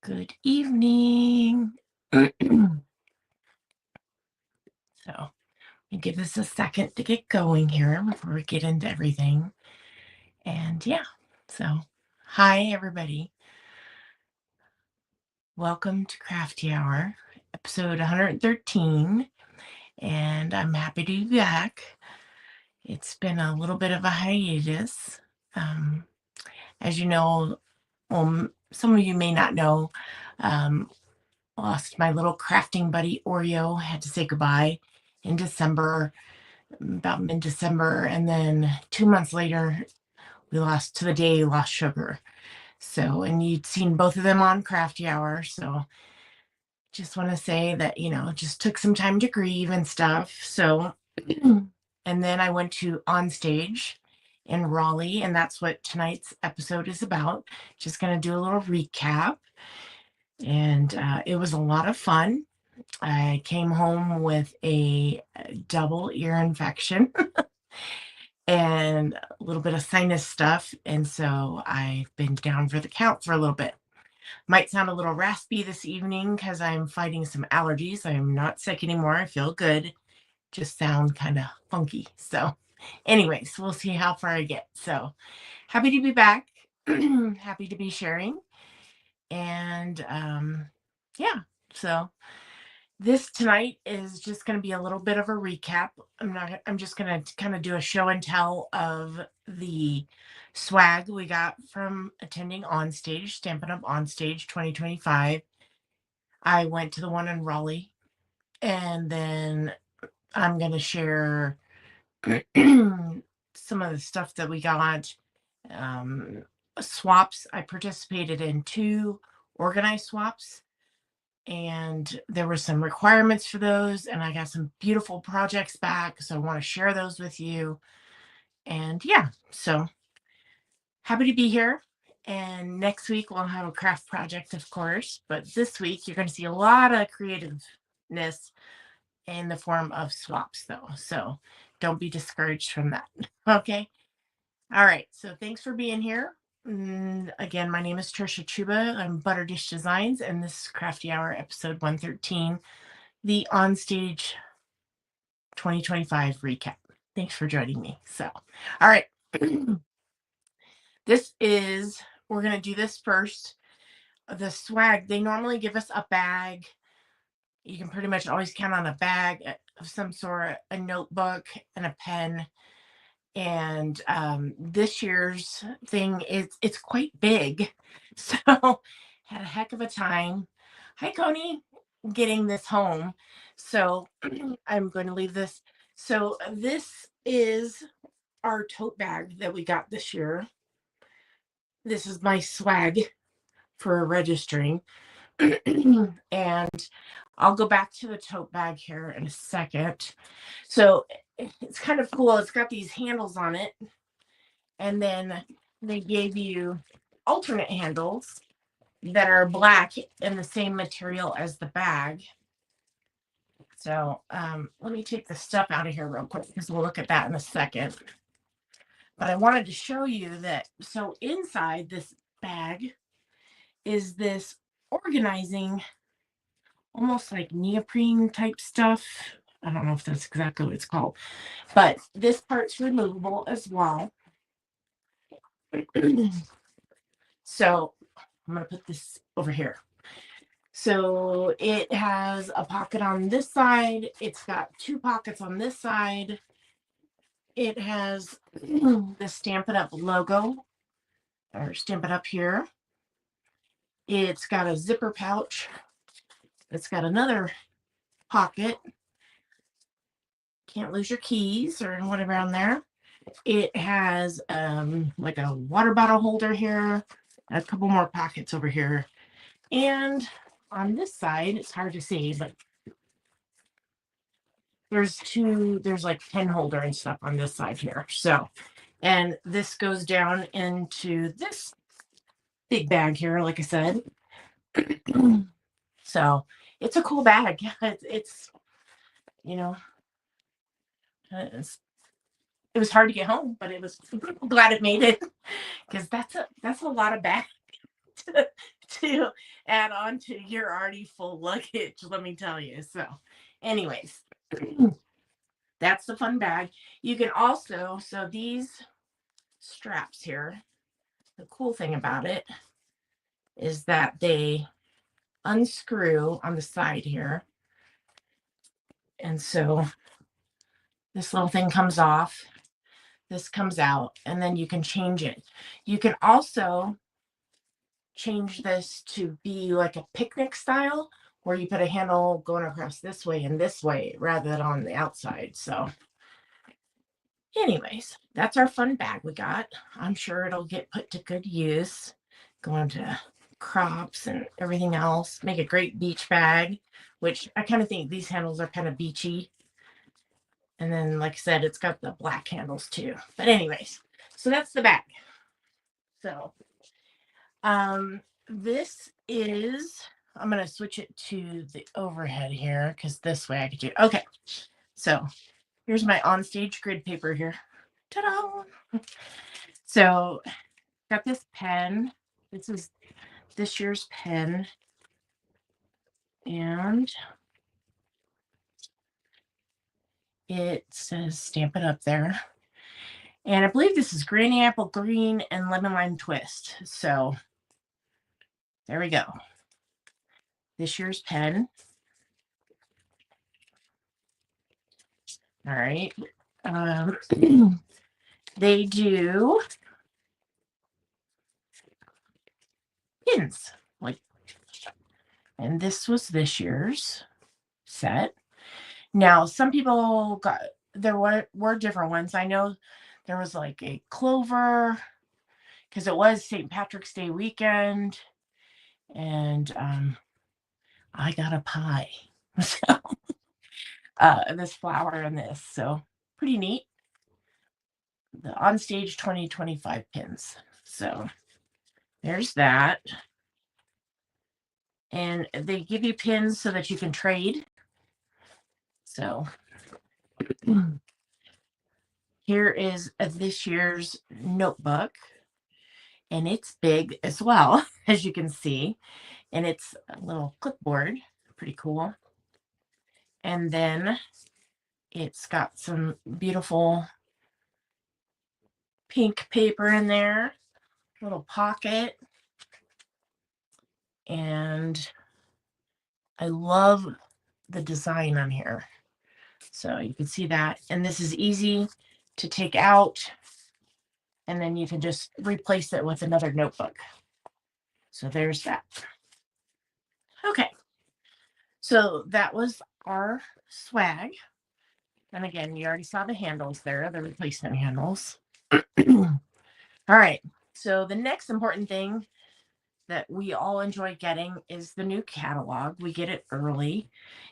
Good evening. So, give us a second to get going here before we get into everything. And yeah, so hi, everybody. Welcome to Crafty Hour, episode 113. And I'm happy to be back. It's been a little bit of a hiatus. Um, as you know, well, some of you may not know, um, lost my little crafting buddy Oreo, had to say goodbye in December, about mid-December, and then 2 months later we lost to the day we lost Sugar. So, and you'd seen both of them on Crafty Hour, so just want to say that, it just took some time to grieve and stuff. So and then I went to OnStage in Raleigh, and that's what tonight's episode is about. Just going to do a little recap, and it was a lot of fun. I came home with a double ear infection and a little bit of sinus stuff. And so I've been down for the count for a little bit. Might sound a little raspy this evening because I'm fighting some allergies. I'm not sick anymore. I feel good. Just sound kind of funky. So, anyways, we'll see how far I get. So, happy to be back. Happy to be sharing. And yeah, so this tonight is just going to be a little bit of a recap. I'm just going to kind of do a show and tell of the swag we got from attending OnStage, Stampin' Up! OnStage 2025. I went to the one in Raleigh, and then I'm going to share some of the stuff that we got. Swaps. I participated in 2 organized swaps, and there were some requirements for those, and I got some beautiful projects back, so I want to share those with you. And yeah, so happy to be here. And next week we'll have a craft project, of course, but this week you're going to see a lot of creativeness in the form of swaps, though, so don't be discouraged from that. Okay. All right, so thanks for being here. Again, my name is 𝗧𝗢𝗣𝗖. I'm ButterDish Designs, and this is Crafty Hour, episode 113, the OnStage 2025 recap. Thanks for joining me. So, all right. We're going to do this first. The swag, they normally give us a bag. You can pretty much always count on a bag of some sort, a notebook, and a pen. And this year's thing it's quite big. So had a heck of a time. Hi, Coney, getting this home. So I'm going to leave this. So this is our tote bag that we got this year. This is my swag for registering. And I'll go back to the tote bag here in a second. So it's kind of cool. It's got these handles on it, and then they gave you alternate handles that are black in the same material as the bag. So let me take the stuff out of here real quick because we'll look at that in a second. But I wanted to show you that. So inside this bag is this organizing, almost like neoprene type stuff. I don't know if that's exactly what it's called, but this part's removable as well. So I'm going to put this over here. So it has a pocket on this side. It's got 2 pockets on this side. It has the Stampin' Up! Logo, or Stampin' Up! Here. It's got a zipper pouch. It's got another pocket. Can't lose your keys or whatever on there. It has like a water bottle holder here, a couple more pockets over here. And on this side, it's hard to see, but there's like pen holder and stuff on this side here. So, and this goes down into this big bag here, like I said. So it's a cool bag. It's it was hard to get home, but it was glad it made it, because that's a lot of bag to add on to your already full luggage, let me tell you. So, anyways, that's the fun bag. You can also, so these straps here, the cool thing about it is that they unscrew on the side here. And so this little thing comes off, this comes out, and then you can change it. You can also change this to be like a picnic style, where you put a handle going across this way and this way rather than on the outside. So anyways, that's our fun bag we got. I'm sure it'll get put to good use, going to crops and everything else. Make a great beach bag, which I kind of think these handles are kind of beachy. And then, like I said, it's got the black handles too. But anyways, so that's the bag. So this is, I'm going to switch it to the overhead here because this way I could do, okay. So here's my OnStage grid paper here. Ta-da! So got this pen. This is this year's pen. And it says Stamp It Up there. And I believe this is Granny Apple Green and Lemon Lime Twist. So there we go. This year's pen. All right. They do pins, like, and this was this year's set. Now, some people got, there were different ones. I know there was like a clover because it was St. Patrick's Day weekend, and I got a pie. So this flower and this, so pretty neat. The OnStage 2025 pins. So there's that. And they give you pins so that you can trade. So here is this year's notebook. And it's big as well, as you can see. And it's a little clipboard. Pretty cool. And then it's got some beautiful pink paper in there. Little pocket. And I love the design on here. So you can see that. And this is easy to take out. And then you can just replace it with another notebook. So there's that. Okay. So that was our swag. And again, you already saw the handles there, the replacement handles. All right. So the next important thing that we all enjoy getting is the new catalog. We get it early,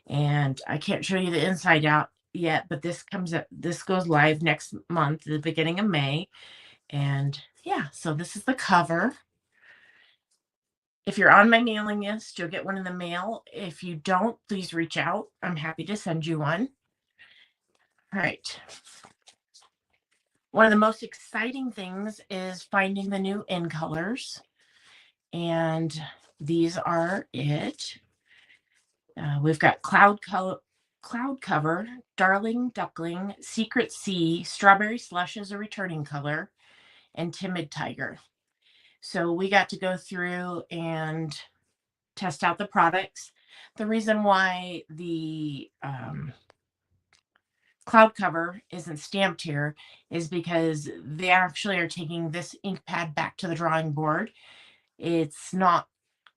and I can't show you the inside out yet, but this goes live next month, the beginning of May. And yeah, so this is the cover. If you're on my mailing list, you'll get one in the mail. If you don't, please reach out. I'm happy to send you one. All right. One of the most exciting things is finding the new in colors. And these are it. We've got Cloud Cover, Darling Duckling, Secret Sea, Strawberry Slush is a returning color, and Timid Tiger. So we got to go through and test out the products. The reason why the Cloud Cover isn't stamped here is because they actually are taking this ink pad back to the drawing board. It's not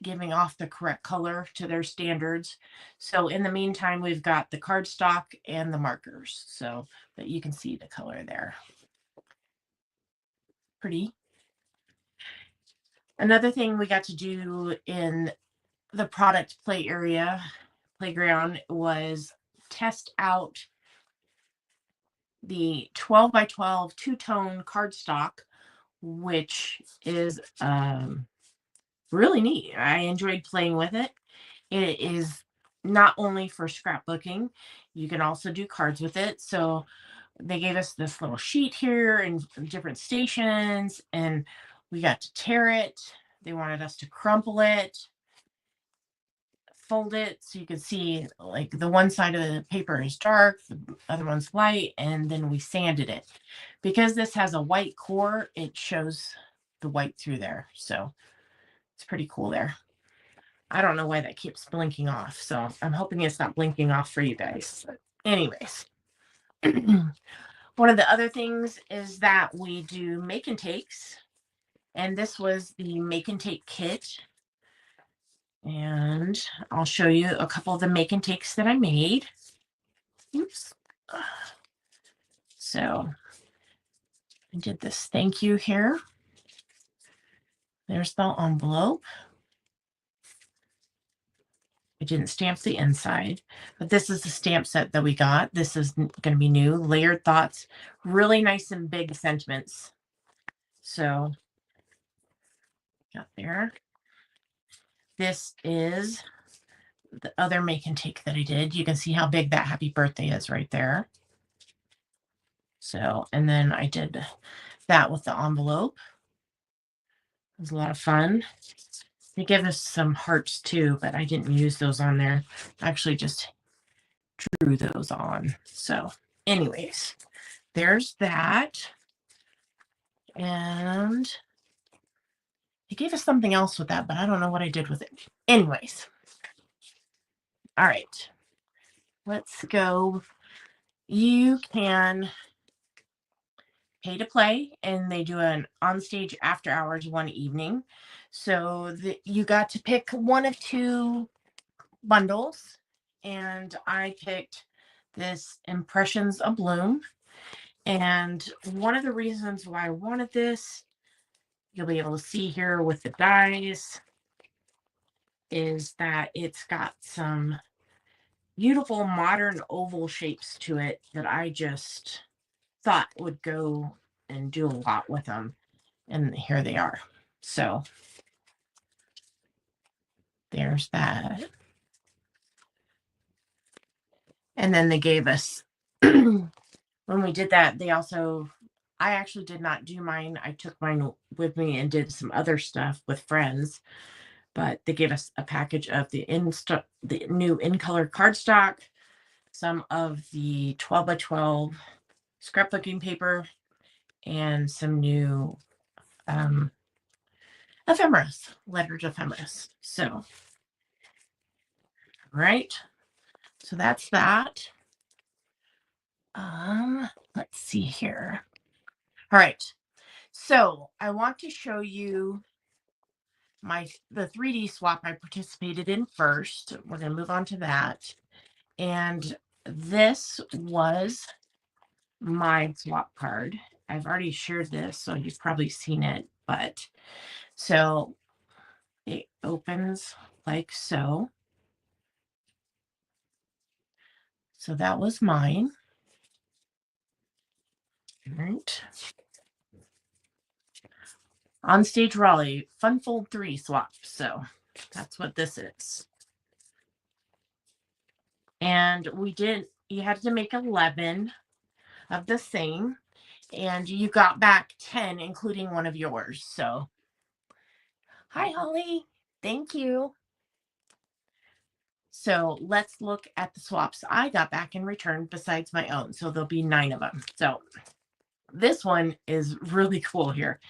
giving off the correct color to their standards. So in the meantime, we've got the cardstock and the markers. So that you can see the color there. Pretty. Another thing we got to do in the product playground was test out the 12 by 12 two-tone cardstock, which is really neat. I enjoyed playing with it. It is not only for scrapbooking, you can also do cards with it. So they gave us this little sheet here and different stations, and we got to tear it They wanted us to crumple it, fold it so you could see like the one side of the paper is dark, the other one's light, and then we sanded it. Because this has a white core, it shows the white through there. So it's pretty cool there. I don't know why that keeps blinking off, so I'm hoping it's not blinking off for you guys. But anyways, one of the other things is that we do make and takes, and this was the make and take kit. And I'll show you a couple of the make and takes that I made. Oops. So I did this thank you here. There's the envelope. I didn't stamp the inside, but this is the stamp set that we got. This is going to be new. Layered thoughts, really nice and big sentiments. So got there. This is the other make and take that I did. You can see how big that happy birthday is right there. So, and then I did that with the envelope. It was a lot of fun. They gave us some hearts too, but I didn't use those on there. I actually just drew those on. So anyways, there's that. And they gave us something else with that, but I don't know what I did with it. Anyways. All right. Let's go. You can pay to play, and they do an OnStage after hours one evening. So you got to pick one of two bundles, and I picked this Impressions of Bloom. And one of the reasons why I wanted this, you'll be able to see here with the dies, is that it's got some beautiful modern oval shapes to it that I just thought would go and do a lot with them. And here they are. So there's that. And then they gave us, when we did that, they also, I actually did not do mine. I took mine with me and did some other stuff with friends. But they gave us a package of the new in color cardstock, some of the 12 by 12 scrapbooking paper, and some new ephemeris, lettered ephemeris. So, right. So that's that. Let's see here. All right. So I want to show you the 3D swap I participated in first. We're going to move on to that. And this was my swap card. I've already shared this, so you've probably seen it, but so it opens like so. So that was mine. All right. OnStage Raleigh Fun Fold 3 swap. So that's what this is. And you had to make 11 of the same, and you got back 10, including one of yours. So, hi, Holly. Thank you. So let's look at the swaps I got back in return besides my own. So there'll be 9 of them. So this one is really cool here.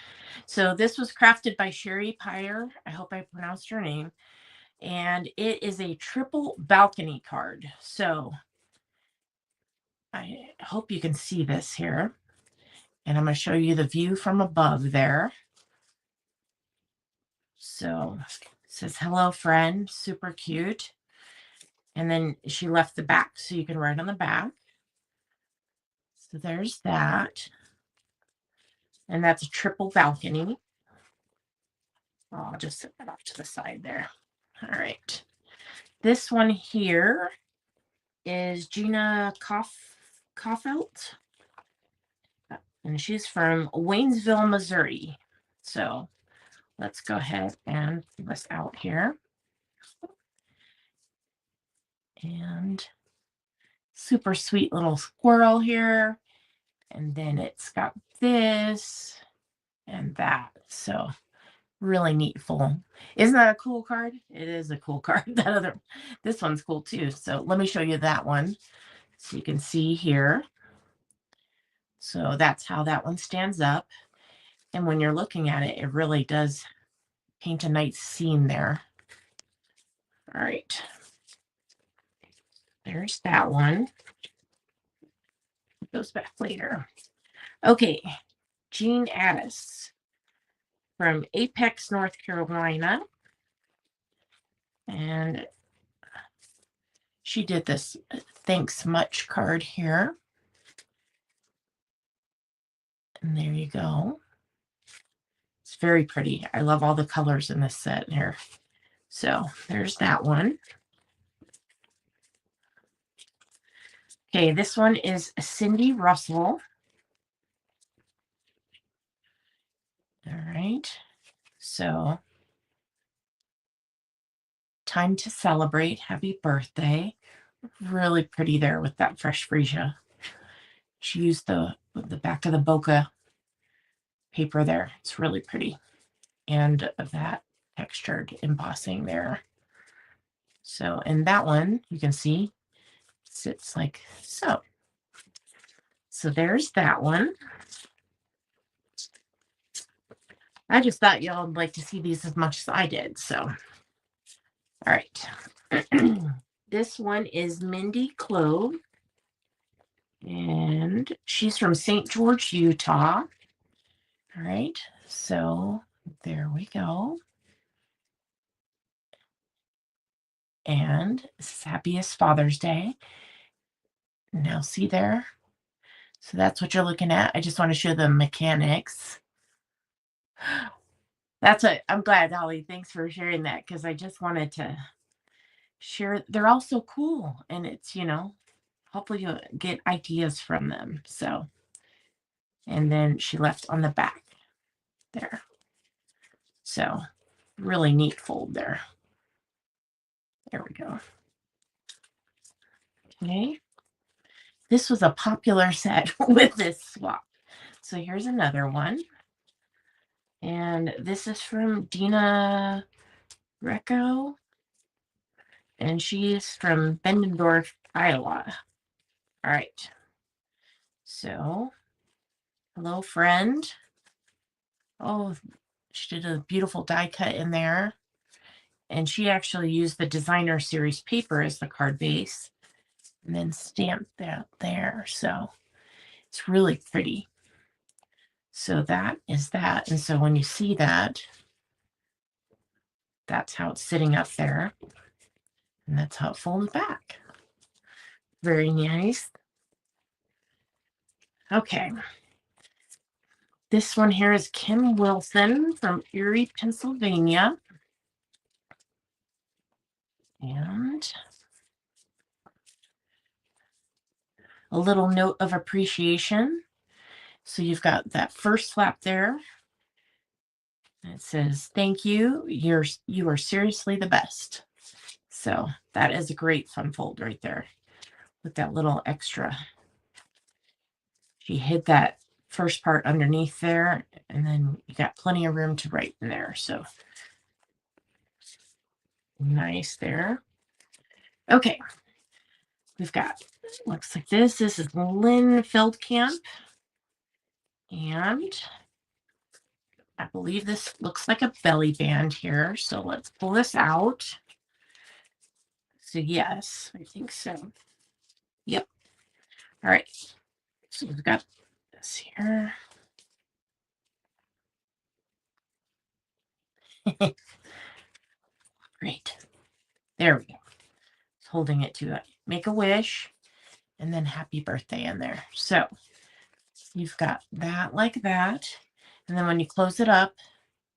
So this was crafted by 𝗧𝗢𝗣𝗖. I hope I pronounced your name. And it is a triple balcony card. So I hope you can see this here. And I'm going to show you the view from above there. So it says, hello, friend. Super cute. And then she left the back, so you can write on the back. So there's that. And that's a triple balcony. I'll just set that off to the side there. All right. This one here is 𝗧𝗢𝗘𝗖𝗞. And she's from Waynesville, Missouri. So let's go ahead and pull this out here. And super sweet little squirrel here. And then it's got this and that. So Really neat fold. Isn't that a cool card? It is a cool card. This one's cool too. So let me show you that one. So you can see here. So that's how that one stands up. And when you're looking at it, it really does paint a nice scene there. All right. There's that one. It goes back later. Okay. Jean Addis from Apex, North Carolina. And she did this thanks much card here. And there you go. It's very pretty. I love all the colors in this set here. So there's that one. Okay, this one is Cindy Russell. All right. So, time to celebrate. Happy birthday. Really pretty there with that fresh freesia. She used the back of the bokeh paper there. It's really pretty. And that textured embossing there. So, and that one, you can see, sits like so. So there's that one. I just thought y'all would like to see these as much as I did. So, all right. This one is Mindy Clove. And she's from St. George, Utah. All right. So there we go. And this is happiest Father's Day. Now see there. So that's what you're looking at. I just want to show the mechanics. I'm glad, Holly. Thanks for sharing that, because I just wanted to share. They're all so cool. And it's, hopefully you get ideas from them. So, and then she left on the back there. So really neat fold there. There we go. Okay. This was a popular set with this swap. So here's another one. And this is from Dina Recco. And she is from Bendendorf, Iowa. All right. So, hello, friend. Oh, she did a beautiful die cut in there. And she actually used the designer series paper as the card base and then stamped that there. So it's really pretty. So that is that. And so when you see that, that's how it's sitting up there. And that's how it folds back. Very nice. Okay. This one here is Kim Wilson from Erie, Pennsylvania. And a little note of appreciation. So you've got that first flap there. And it says, "Thank you. You are seriously the best." So that is a great fun fold right there with that little extra. She hid that first part underneath there, and then you got plenty of room to write in there. So nice there. Okay. We've got, looks like this. This is Lynn Feldkamp. And I believe this looks like a belly band here. So let's pull this out. So yes, I think so. Yep. All right. So we've got this here. Great. There we go. Holding it to make a wish and then happy birthday in there. So you've got that like that. And then when you close it up,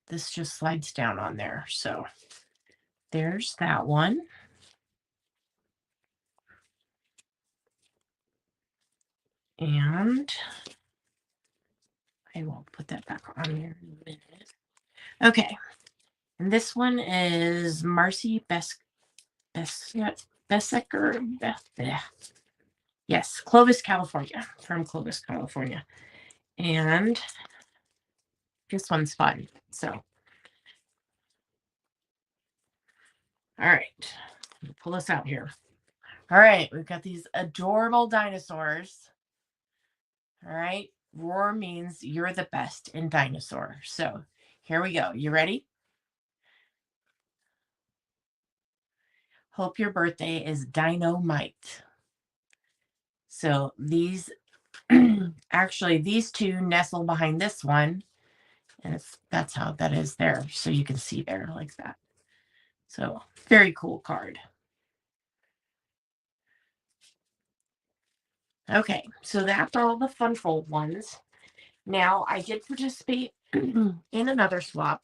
this just slides down on there. So there's that one. And I will put that back on there in a minute. Okay. And this one is Marcy Bessecker. Yes, Clovis, California, from Clovis, California. And this one's fun. So All right, pull this out here. All right, we've got these adorable dinosaurs. All right, roar means you're the best in dinosaur. So here we go. You ready? Hope your birthday is dynamite. So these, actually, these two nestle behind this one. And that's how that is there. So you can see there like that. So very cool card. Okay, so that's all the fun fold ones. Now I did participate in another swap,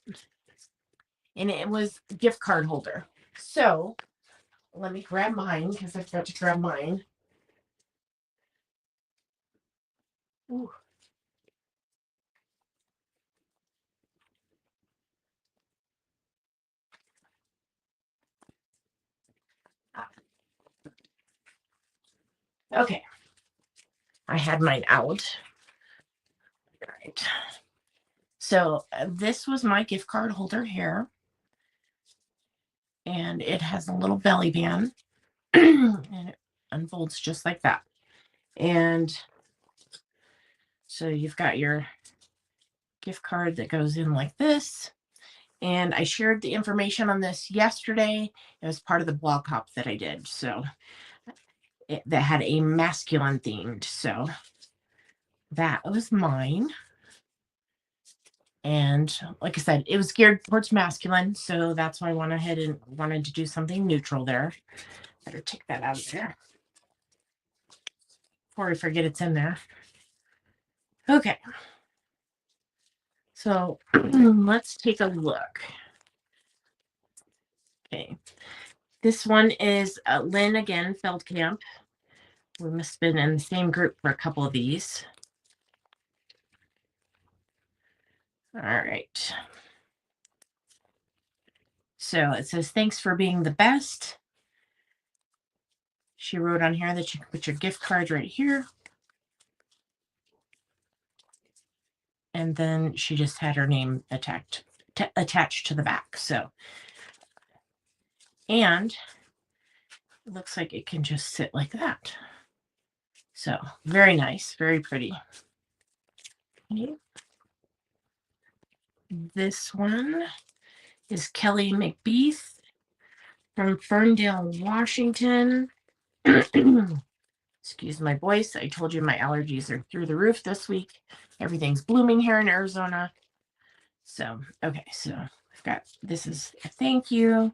and it was gift card holder. So let me grab mine because I forgot to grab mine. Ooh. Okay, I had mine out. All right. So this was my gift card holder here, and it has a little belly band, and it unfolds just like that. And so you've got your gift card that goes in like this. And I shared the information on this yesterday. It was part of the blog hop that I did. So that had a masculine themed. So that was mine. And like I said, it was geared towards masculine. So that's why I went ahead and wanted to do something neutral there. Better take that out of there before I forget it's in there. Okay. So let's take a look. Okay. This one is Lynn again, Feldkamp. We must have been in the same group for a couple of these. All right. So it says, thanks for being the best. She wrote on here that you can put your gift card right here. And then she just had her name attached to the back. So, and it looks like it can just sit like that. So very nice, very pretty. Okay. This one is 𝗭𝗢𝗡𝗖 from Ferndale, Washington. Excuse my voice. I told you my allergies are through the roof this week. Everything's blooming here in Arizona. So, okay, so I've got, this is a thank you.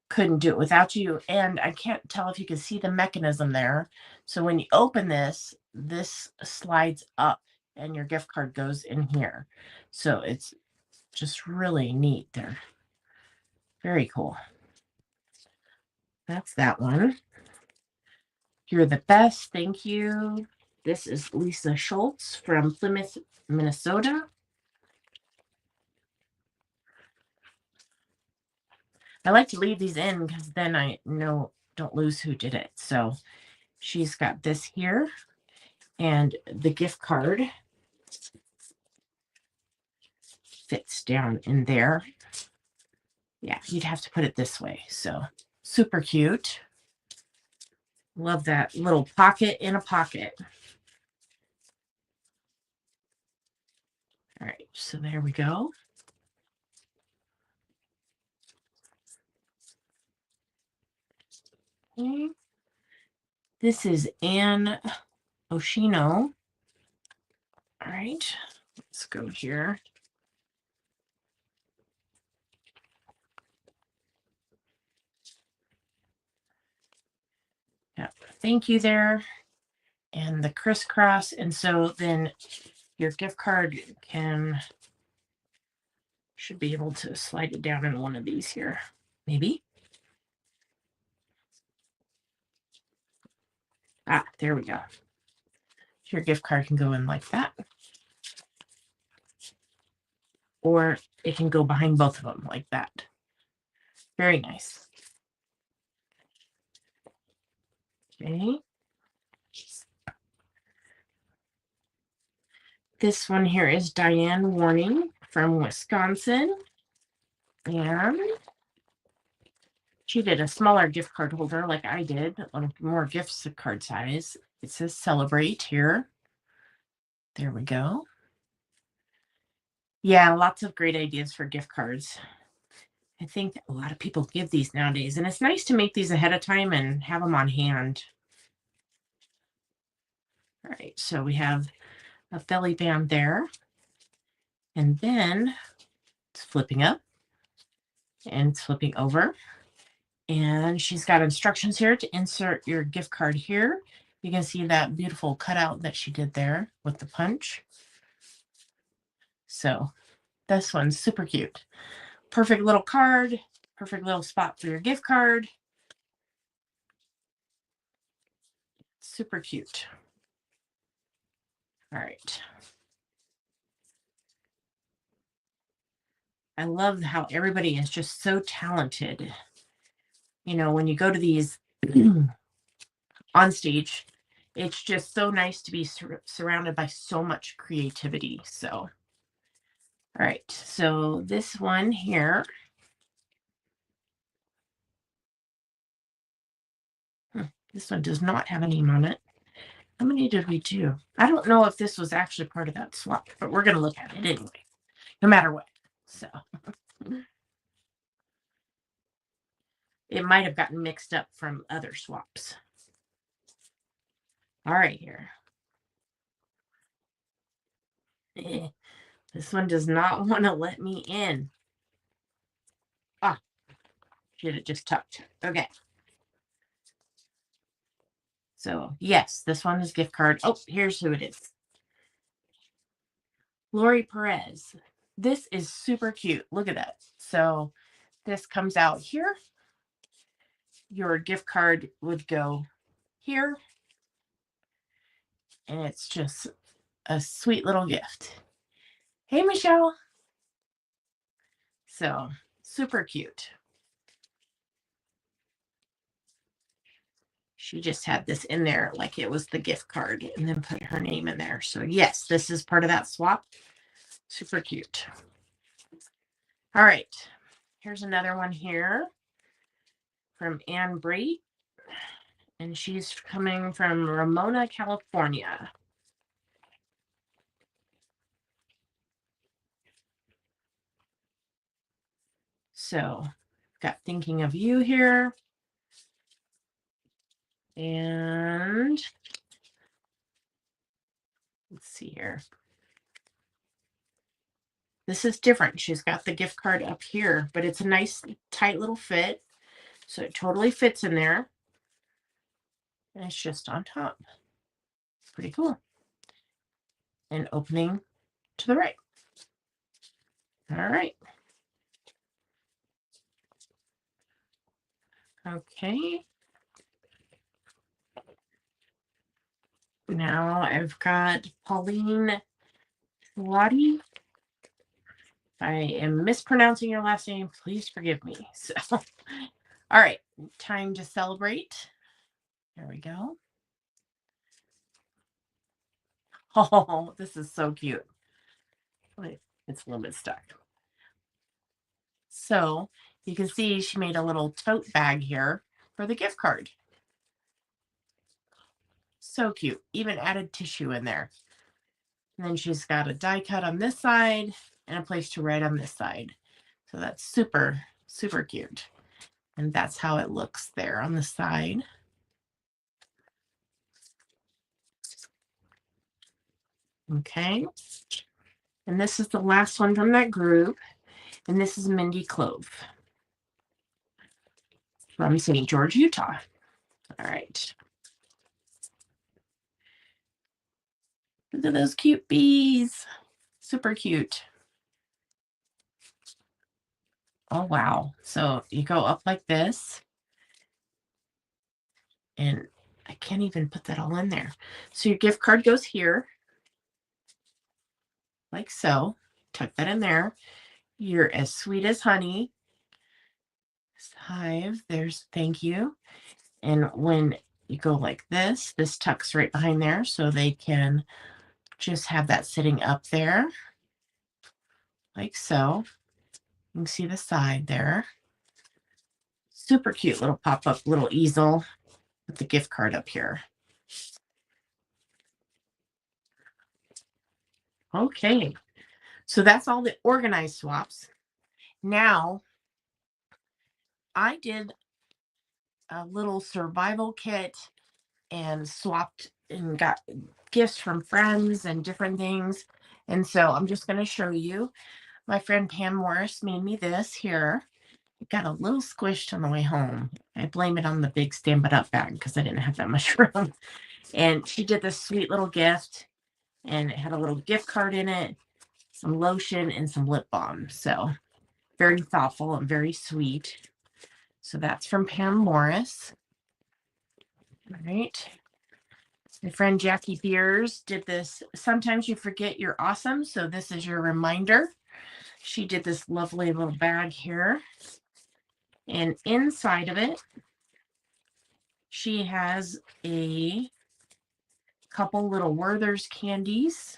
Couldn't do it without you. And I can't tell if you can see the mechanism there. So when you open this, this slides up and your gift card goes in here. So it's just really neat there. Very cool. That's that one. You're the best. Thank you. This is 𝗧𝗢𝗘𝗖𝗍 from Plymouth, Minnesota. I like to leave these in because then I know don't lose who did it. So she's got this here and the gift card fits down in there. Yeah, you'd have to put it this way. So super cute. Love that little pocket in a pocket. All right, so there we go. Okay. This is Ann Oshino. All right, let's go here. Yeah, thank you there. And the crisscross. And so then your gift card should be able to slide it down in one of these here. Maybe. Ah, there we go. Your gift card can go in like that. Or it can go behind both of them like that. Very nice. Okay. This one here is Diane Warning from Wisconsin. And She did a smaller gift card holder like I did, a more gift card size. It says celebrate here. There we go. Yeah, lots of great ideas for gift cards. I think a lot of people give these nowadays, and it's nice to make these ahead of time and have them on hand. All right, so we have a belly band there, and then it's flipping up and it's flipping over. And she's got instructions here to insert your gift card here. You can see that beautiful cutout that she did there with the punch. So this one's super cute. Perfect little card, perfect little spot for your gift card. Super cute. All right. I love how everybody is just so talented. You know, when you go to these OnStage, it's just so nice to be surrounded by so much creativity. So, all right. So this one here. This one does not have a name on it. How many did we do? I don't know if this was actually part of that swap, but we're going to look at it anyway, no matter what. So it might have gotten mixed up from other swaps. All right, here. This one does not want to let me in. Ah, should it just tucked? Okay. So yes, this one is gift card. Oh, here's who it is. 𝗭𝗢𝗘𝗖𝗞. This is super cute. Look at that. So this comes out here. Your gift card would go here. And it's just a sweet little gift. Hey, Michelle. So super cute. She just had this in there like it was the gift card and then put her name in there. So yes, this is part of that swap. Super cute. All right. Here's another one here from 𝗭𝗡𝗖𝗓. And she's coming from Ramona, California. So got thinking of you here. And let's see here. This is different. She's got the gift card up here, but it's a nice tight little fit. So it totally fits in there. And it's just on top. Pretty cool. And opening to the right. All right. Okay. Now I've got Pauline 𝗧𝗢𝗣𝗑. If I am mispronouncing your last name, please forgive me. So, all right, time to celebrate. There we go. Oh, this is so cute. Wait, it's a little bit stuck. So you can see she made a little tote bag here for the gift card. So cute. Even added tissue in there. And then she's got a die cut on this side and a place to write on this side. So that's super, super cute. And that's how it looks there on the side. Okay. And this is the last one from that group. And this is Mindy Clove from St. George, Utah. All right. Look at those cute bees. Super cute. Oh, wow. So you go up like this. And I can't even put that all in there. So your gift card goes here. Like so. Tuck that in there. You're as sweet as honey. Hive. There's thank you. And when you go like this tucks right behind there. So they can just have that sitting up there. Like so. You can see the side there. super cute little pop-up little easel with the gift card up here. Okay, so that's all the organized swaps. Now, I did a little survival kit and swapped and got gifts from friends and different things. And so I'm just going to show you. My friend Pam Morris made me this here. It got a little squished on the way home. I blame it on the big stand up bag because I didn't have that much room. And she did this sweet little gift, and it had a little gift card in it, some lotion, and some lip balm. So very thoughtful and very sweet. So that's from Pam Morris. All right. My friend Jackie Beers did this. Sometimes you forget you're awesome, so this is your reminder. She did this lovely little bag here. And inside of it, she has a couple little Werther's candies.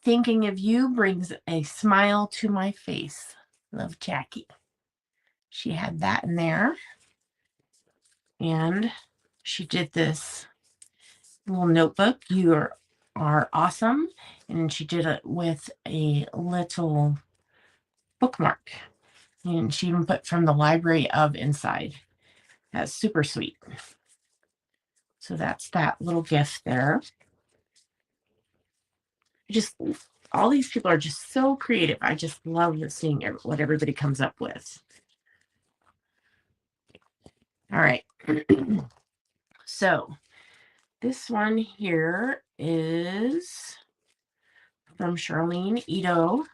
Thinking of you brings a smile to my face. Love, Jackie. She had that in there. And she did this little notebook. You are awesome. And she did it with a little bookmark. And she even put from the library of inside. That's super sweet. So that's that little gift there. Just all these people are just so creative. I just love seeing what everybody comes up with. All right. So this one here is from 𝗧𝗢𝗣𝗖𝗓,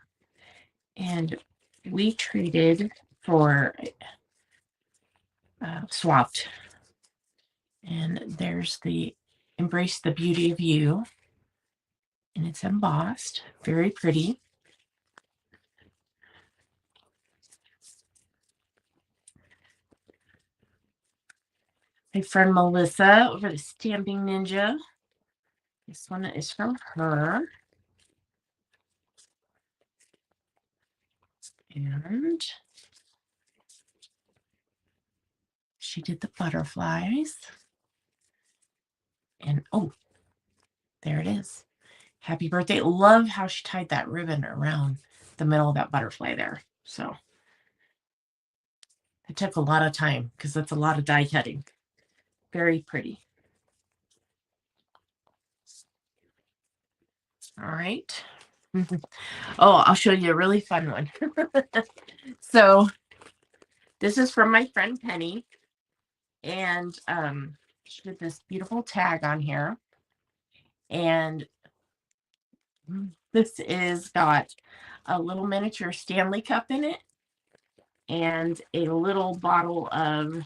and we traded for swapped. And there's the Embrace the Beauty of You, and it's embossed, very pretty. My friend Melissa over the Stamping Ninja. This one is from her. And she did the butterflies. And oh, there it is. Happy birthday. Love how she tied that ribbon around the middle of that butterfly there. So it took a lot of time because that's a lot of die cutting. Very pretty. All right. Oh, I'll show you a really fun one. So this is from my friend Penny. And she did this beautiful tag on here. And this is got a little miniature Stanley cup in it and a little bottle of,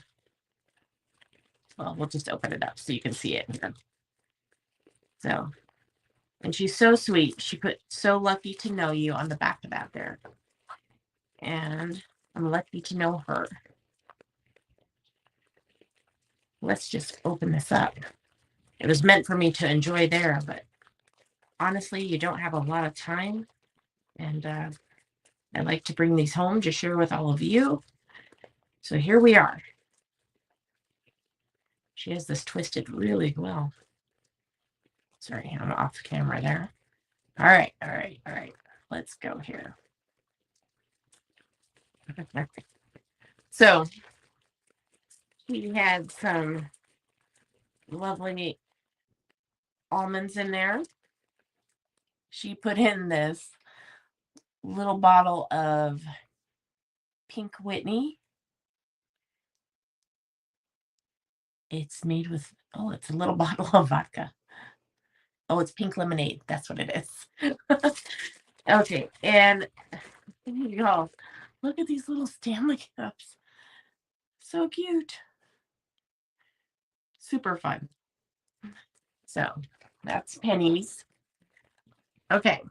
well, we'll just open it up so you can see it here. So, and she's so sweet. She put "so lucky to know you" on the back of that there. And I'm lucky to know her. Let's just open this up. It was meant for me to enjoy there, but honestly, you don't have a lot of time. And I like to bring these home to share with all of you. So here we are. She has this twisted really well. Sorry, I'm off camera there. All right. Let's go here. So he had some lovely almonds in there. She put in this little bottle of Pink Whitney. It's made with, oh, it's a little bottle of vodka. Oh, it's pink lemonade. That's what it is. Okay, and here you go. Look at these little Stanley cups. So cute. Super fun. So that's Penny's. Okay.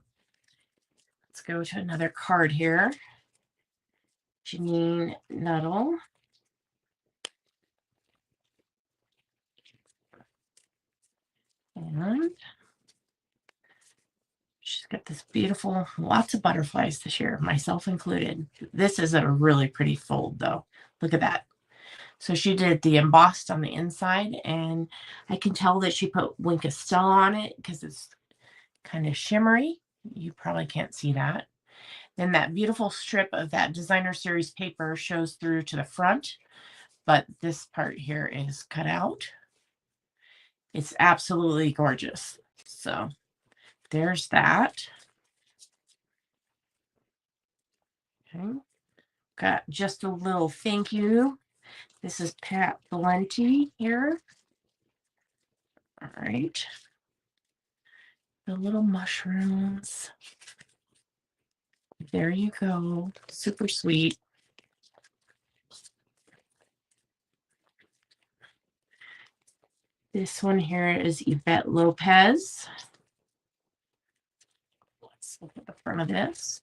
Let's go to another card here. Janine Nuttall. And she's got this beautiful, lots of butterflies this year, myself included. This is a really pretty fold though. Look at that. So she did the embossed on the inside, and I can tell that she put 𝗭𝗚𝗘𝗖𝗞 on it because it's kind of shimmery. You probably can't see that. Then that beautiful strip of that designer series paper shows through to the front, but this part here is cut out. It's absolutely gorgeous. So there's that. Okay. Got just a little thank you. This is 𝗧𝗢𝗣𝗖𝗍 here. All right. The little mushrooms. There you go. Super sweet. This one here is 𝗧𝗢𝗘𝗖𝗞. Let's look at the front of this.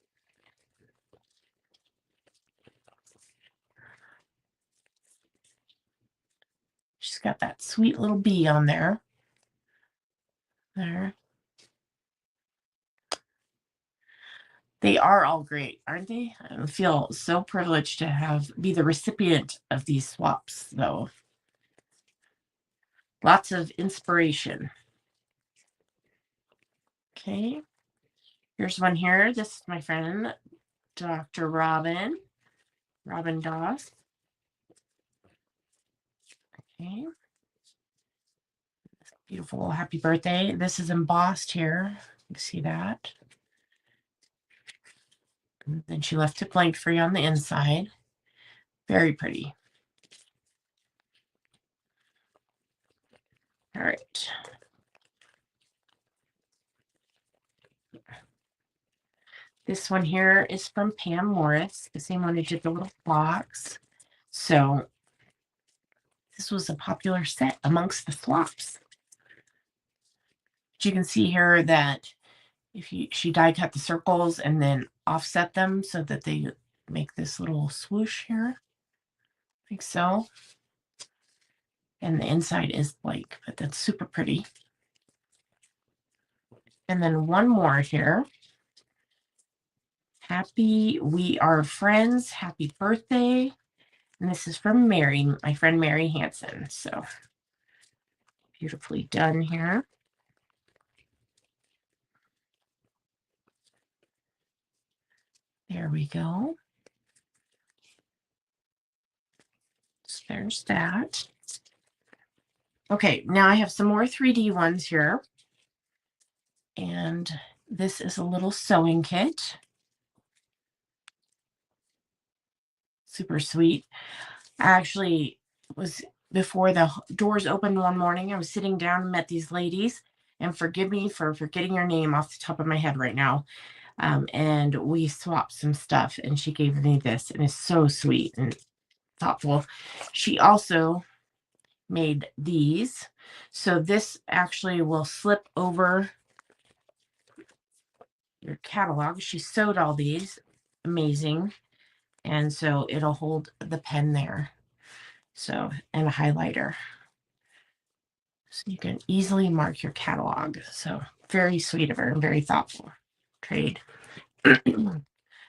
She's got that sweet little bee on there. There. They are all great, aren't they? I feel so privileged to be the recipient of these swaps, though. Lots of inspiration. Okay. Here's one here. This is my friend, Dr. Robin Doss. Okay. Beautiful happy birthday. This is embossed here. You can see that. And then she left it blank for you on the inside. Very pretty. All right. This one here is from Pam Morris, the same one who did the little box. So this was a popular set amongst the swaps. But you can see here that she die cut the circles and then offset them so that they make this little swoosh here, like so. And the inside is blank, but that's super pretty. And then one more here. Happy, we are friends. Happy birthday. And this is from Mary, my friend Mary Hanson. So beautifully done here. There we go. So there's that. Okay, now I have some more 3D ones here. And this is a little sewing kit. Super sweet. I actually was, before the doors opened one morning, I was sitting down and met these ladies. And forgive me for forgetting your name off the top of my head right now. And we swapped some stuff, and she gave me this, and it's so sweet and thoughtful. She also made these. So this actually will slip over your catalog. She sewed all these. Amazing. And so it'll hold the pen there. So, and a highlighter. So you can easily mark your catalog. So very sweet of her and very thoughtful trade.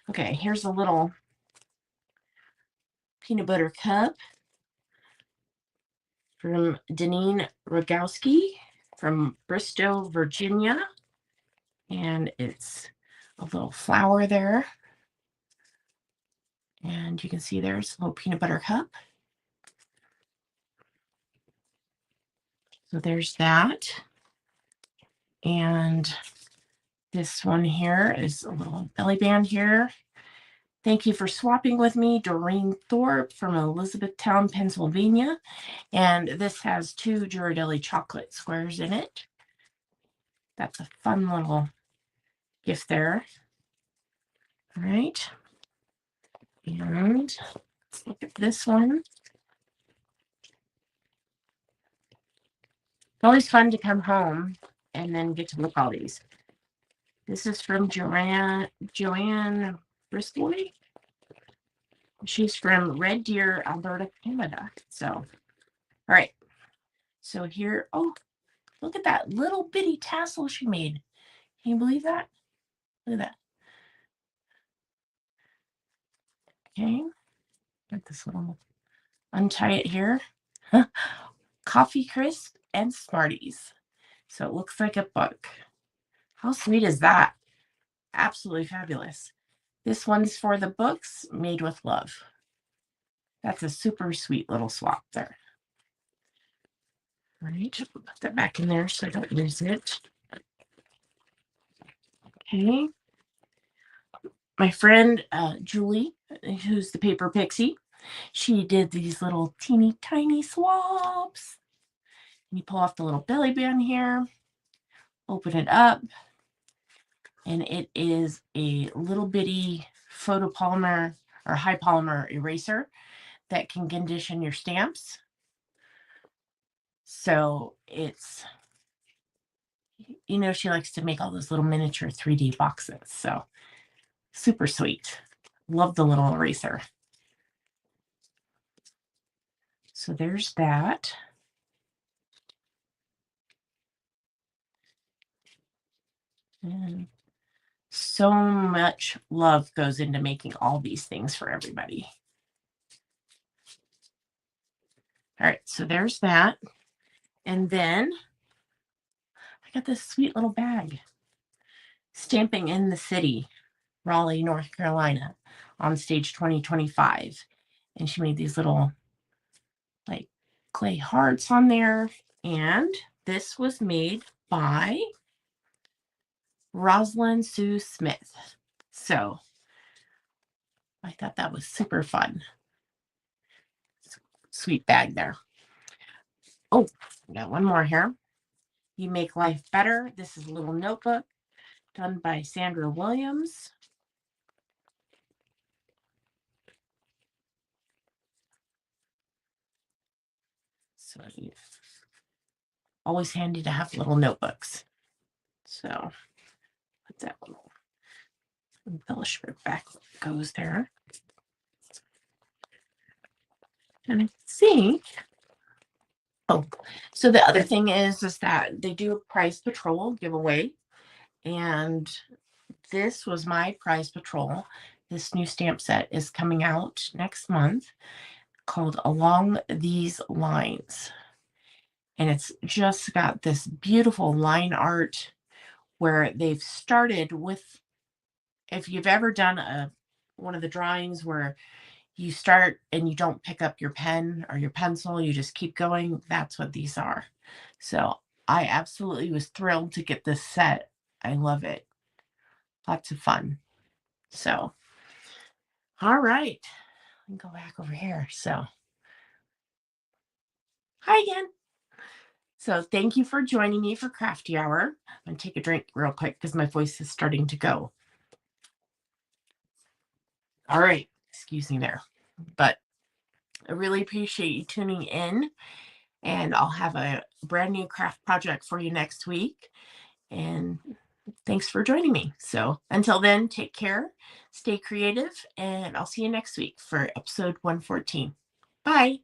Okay, here's a little peanut butter cup from Deneen Rogowski from Bristow, Virginia. And it's a little flower there. And you can see there's a little peanut butter cup. So there's that. And this one here is a little belly band here. Thank you for swapping with me, Doreen Thorpe from Elizabethtown, Pennsylvania. And this has 2 Ghirardelli chocolate squares in it. That's a fun little gift there. All right. And let's look at this one. It's always fun to come home and then get to look at all these. This is from Joanne Bristol. She's from Red Deer, Alberta, Canada. So, all right. So here, oh, look at that little bitty tassel she made. Can you believe that? Look at that. Okay. Got this little, untie it here. Coffee crisp and Smarties. So it looks like a book. How sweet is that? Absolutely fabulous. This one's for the books, made with love. That's a super sweet little swap there. All right, put that back in there so I don't lose it. Okay. My friend Julie, who's the paper pixie, she did these little teeny tiny swaps. You pull off the little belly band here, open it up, and it is a little bitty photopolymer or high polymer eraser that can condition your stamps. So it's, she likes to make all those little miniature 3D boxes. So super sweet. Love the little eraser. So there's that. And so much love goes into making all these things for everybody. All right, so there's that. And then I got this sweet little bag. Stamping in the City, Raleigh, North Carolina, OnStage 2025. And she made these little like clay hearts on there. And this was made by 𝗧𝗢𝗘𝗖𝗞. So I thought that was super fun. Sweet bag there. Oh, I got one more here. You Make Life Better. This is a little notebook done by Sandra Williams. So always handy to have little notebooks. So put that little embellishment back goes there. And I think, so the other thing is that they do a prize patrol giveaway. And this was my prize patrol. This new stamp set is coming out next month called Along These Lines. And it's just got this beautiful line art where they've started with, if you've ever done one of the drawings where you start and you don't pick up your pen or your pencil, you just keep going, that's what these are. So I absolutely was thrilled to get this set. I love it. Lots of fun. So, all right. Let me go back over here. So, hi again. So thank you for joining me for Crafty Hour. I'm going to take a drink real quick because my voice is starting to go. All right. Excuse me there. But I really appreciate you tuning in. And I'll have a brand new craft project for you next week. And thanks for joining me. So until then, take care, stay creative, and I'll see you next week for episode 114. Bye.